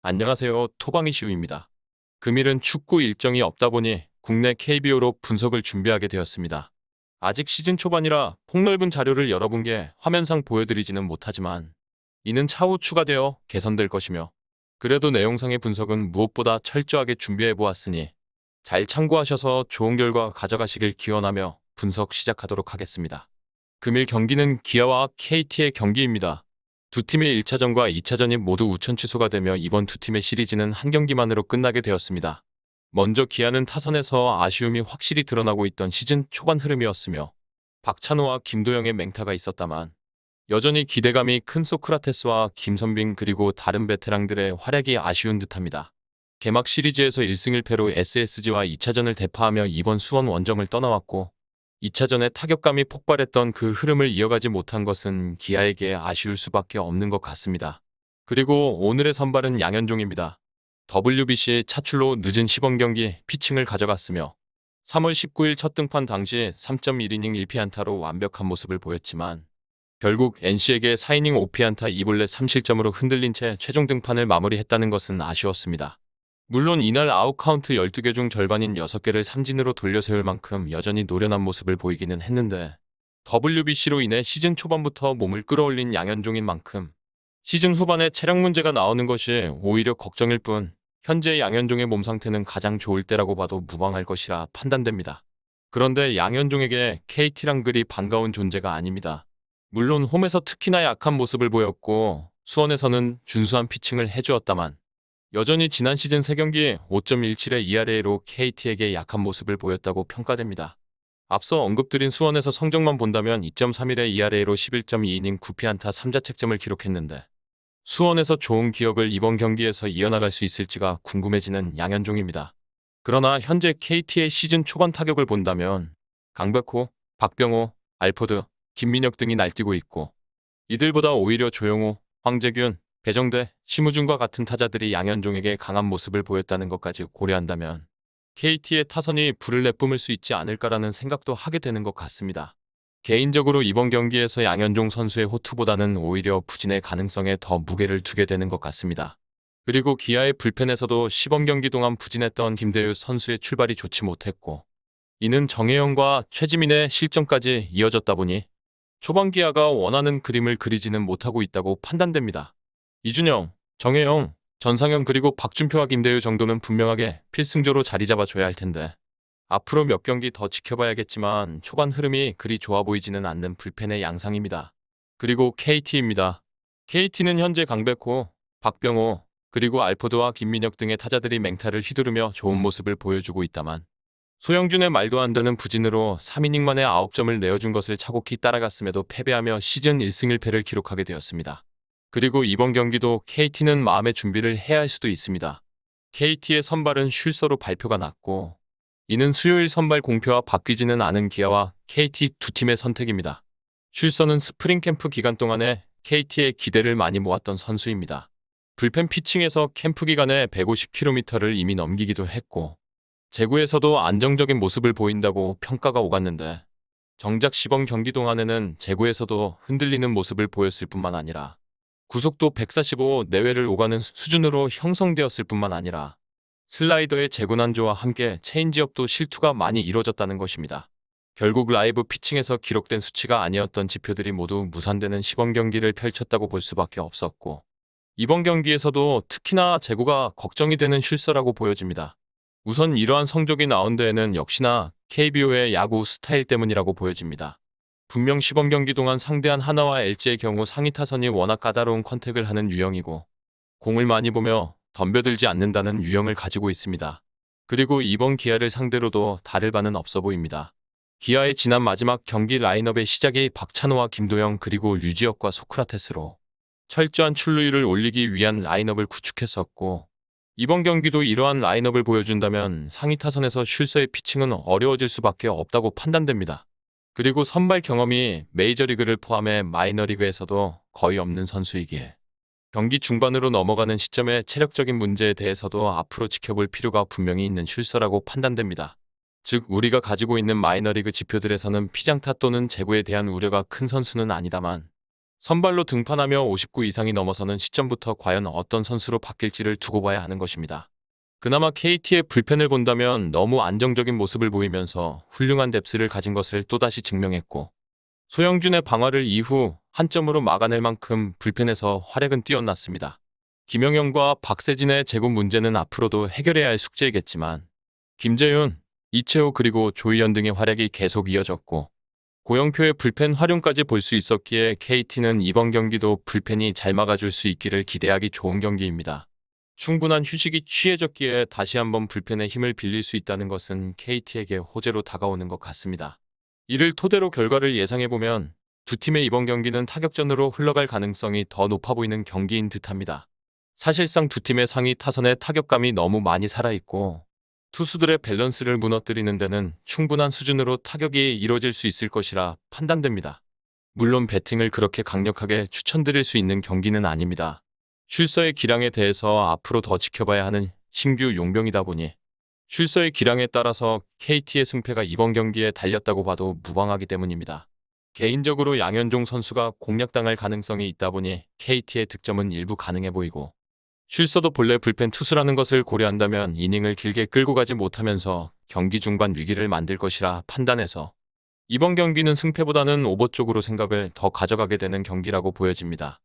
안녕하세요. 토방이시우입니다. 금일은 축구 일정이 없다 보니 국내 KBO로 분석을 준비하게 되었습니다. 아직 시즌 초반이라 폭넓은 자료를 여러분께 화면상 보여드리지는 못하지만 이는 차후 추가되어 개선될 것이며 그래도 내용상의 분석은 무엇보다 철저하게 준비해 보았으니 잘 참고하셔서 좋은 결과 가져가시길 기원하며 분석 시작하도록 하겠습니다. 금일 경기는 기아와 KT의 경기입니다. 두 팀의 1차전과 2차전이 모두 우천 취소가 되며 이번 두 팀의 시리즈는 한 경기만으로 끝나게 되었습니다. 먼저 기아는 타선에서 아쉬움이 확실히 드러나고 있던 시즌 초반 흐름이었으며 박찬호와 김도영의 맹타가 있었다만 여전히 기대감이 큰 소크라테스와 김선빈 그리고 다른 베테랑들의 활약이 아쉬운 듯합니다. 개막 시리즈에서 1승 1패로 SSG와 2차전을 대파하며 이번 수원 원정을 떠나왔고 2차전에 타격감이 폭발했던 그 흐름을 이어가지 못한 것은 기아에게 아쉬울 수밖에 없는 것 같습니다. 그리고 오늘의 선발은 양현종입니다. WBC 차출로 늦은 시범 경기 피칭을 가져갔으며 3월 19일 첫 등판 당시 3.1이닝 1피안타로 완벽한 모습을 보였지만 결국 NC에게 4이닝 5피안타 2볼넷 3실점으로 흔들린 채 최종 등판을 마무리했다는 것은 아쉬웠습니다. 물론 이날 아웃카운트 12개 중 절반인 6개를 삼진으로 돌려세울 만큼 여전히 노련한 모습을 보이기는 했는데 WBC로 인해 시즌 초반부터 몸을 끌어올린 양현종인 만큼 시즌 후반에 체력 문제가 나오는 것이 오히려 걱정일 뿐 현재 양현종의 몸 상태는 가장 좋을 때라고 봐도 무방할 것이라 판단됩니다. 그런데 양현종에게 KT랑 그리 반가운 존재가 아닙니다. 물론 홈에서 특히나 약한 모습을 보였고 수원에서는 준수한 피칭을 해주었다만 여전히 지난 시즌 3경기 5.17의 ERA로 KT에게 약한 모습을 보였다고 평가됩니다. 앞서 언급드린 수원에서 성적만 본다면 2.31의 ERA로 11.2이닝 9피안타 3자책점을 기록했는데 수원에서 좋은 기억을 이번 경기에서 이어나갈 수 있을지가 궁금해지는 양현종입니다. 그러나 현재 KT의 시즌 초반 타격을 본다면 강백호, 박병호, 알포드, 김민혁 등이 날뛰고 있고 이들보다 오히려 조용호, 황재균, 배정대, 심우준과 같은 타자들이 양현종에게 강한 모습을 보였다는 것까지 고려한다면 KT의 타선이 불을 내뿜을 수 있지 않을까라는 생각도 하게 되는 것 같습니다. 개인적으로 이번 경기에서 양현종 선수의 호투보다는 오히려 부진의 가능성에 더 무게를 두게 되는 것 같습니다. 그리고 기아의 불펜에서도 시범 경기 동안 부진했던 김대유 선수의 출발이 좋지 못했고 이는 정혜영과 최지민의 실점까지 이어졌다 보니 초반 기아가 원하는 그림을 그리지는 못하고 있다고 판단됩니다. 이준영, 정혜영, 전상현 그리고 박준표와 김대유 정도는 분명하게 필승조로 자리 잡아줘야 할 텐데 앞으로 몇 경기 더 지켜봐야겠지만 초반 흐름이 그리 좋아 보이지는 않는 불펜의 양상입니다. 그리고 KT입니다. KT는 현재 강백호, 박병호, 그리고 알포드와 김민혁 등의 타자들이 맹타를 휘두르며 좋은 모습을 보여주고 있다만 소영준의 말도 안 되는 부진으로 3이닝 만에 9점을 내어준 것을 차곡히 따라갔음에도 패배하며 시즌 1승 1패를 기록하게 되었습니다. 그리고 이번 경기도 KT는 마음의 준비를 해야 할 수도 있습니다. KT의 선발은 쉴서로 발표가 났고 이는 수요일 선발 공표와 바뀌지는 않은 기아와 KT 두 팀의 선택입니다. 쉴서는 스프링 캠프 기간 동안에 KT의 기대를 많이 모았던 선수입니다. 불펜 피칭에서 캠프 기간에 150km를 이미 넘기기도 했고 제구에서도 안정적인 모습을 보인다고 평가가 오갔는데 정작 시범 경기 동안에는 제구에서도 흔들리는 모습을 보였을 뿐만 아니라 구속도 145 내외를 오가는 수준으로 형성되었을 뿐만 아니라 슬라이더의 재고난조와 함께 체인지업도 실투가 많이 이뤄졌다는 것입니다. 결국 라이브 피칭에서 기록된 수치가 아니었던 지표들이 모두 무산되는 시범 경기를 펼쳤다고 볼 수밖에 없었고 이번 경기에서도 특히나 제구가 걱정이 되는 쉴서라고 보여집니다. 우선 이러한 성적이 나온 데에는 역시나 KBO의 야구 스타일 때문이라고 보여집니다. 분명 시범 경기 동안 상대한 하나와 LG의 경우 상위 타선이 워낙 까다로운 컨택을 하는 유형이고 공을 많이 보며 덤벼들지 않는다는 유형을 가지고 있습니다. 그리고 이번 기아를 상대로도 다를 바는 없어 보입니다. 기아의 지난 마지막 경기 라인업의 시작이 박찬호와 김도영 그리고 류지혁과 소크라테스로 철저한 출루율을 올리기 위한 라인업을 구축했었고 이번 경기도 이러한 라인업을 보여준다면 상위 타선에서 쉴서의 피칭은 어려워질 수밖에 없다고 판단됩니다. 그리고 선발 경험이 메이저리그를 포함해 마이너리그에서도 거의 없는 선수이기에 경기 중반으로 넘어가는 시점의 체력적인 문제에 대해서도 앞으로 지켜볼 필요가 분명히 있는 쉴서라고 판단됩니다. 즉 우리가 가지고 있는 마이너리그 지표들에서는 피장타 또는 제구에 대한 우려가 큰 선수는 아니다만 선발로 등판하며 59 이상이 넘어서는 시점부터 과연 어떤 선수로 바뀔지를 두고 봐야 하는 것입니다. 그나마 KT의 불펜을 본다면 너무 안정적인 모습을 보이면서 훌륭한 뎁스를 가진 것을 또다시 증명했고, 소영준의 방어를 이후 한 점으로 막아낼 만큼 불펜에서 활약은 뛰어났습니다. 김영현과 박세진의 제구 문제는 앞으로도 해결해야 할 숙제이겠지만, 김재윤, 이채호 그리고 조희연 등의 활약이 계속 이어졌고, 고영표의 불펜 활용까지 볼 수 있었기에 KT는 이번 경기도 불펜이 잘 막아줄 수 있기를 기대하기 좋은 경기입니다. 충분한 휴식이 취해졌기에 다시 한번 불펜의 힘을 빌릴 수 있다는 것은 KT에게 호재로 다가오는 것 같습니다. 이를 토대로 결과를 예상해보면 두 팀의 이번 경기는 타격전으로 흘러갈 가능성이 더 높아 보이는 경기인 듯합니다. 사실상 두 팀의 상위 타선의 타격감이 너무 많이 살아있고 투수들의 밸런스를 무너뜨리는 데는 충분한 수준으로 타격이 이뤄질 수 있을 것이라 판단됩니다. 물론 배팅을 그렇게 강력하게 추천드릴 수 있는 경기는 아닙니다. 쉴서의 기량에 대해서 앞으로 더 지켜봐야 하는 신규 용병이다 보니 쉴서의 기량에 따라서 KT의 승패가 이번 경기에 달렸다고 봐도 무방하기 때문입니다. 개인적으로 양현종 선수가 공략당할 가능성이 있다 보니 KT의 득점은 일부 가능해 보이고, 쉴서도 본래 불펜 투수라는 것을 고려한다면 이닝을 길게 끌고 가지 못하면서 경기 중반 위기를 만들 것이라 판단해서 이번 경기는 승패보다는 오버 쪽으로 생각을 더 가져가게 되는 경기라고 보여집니다.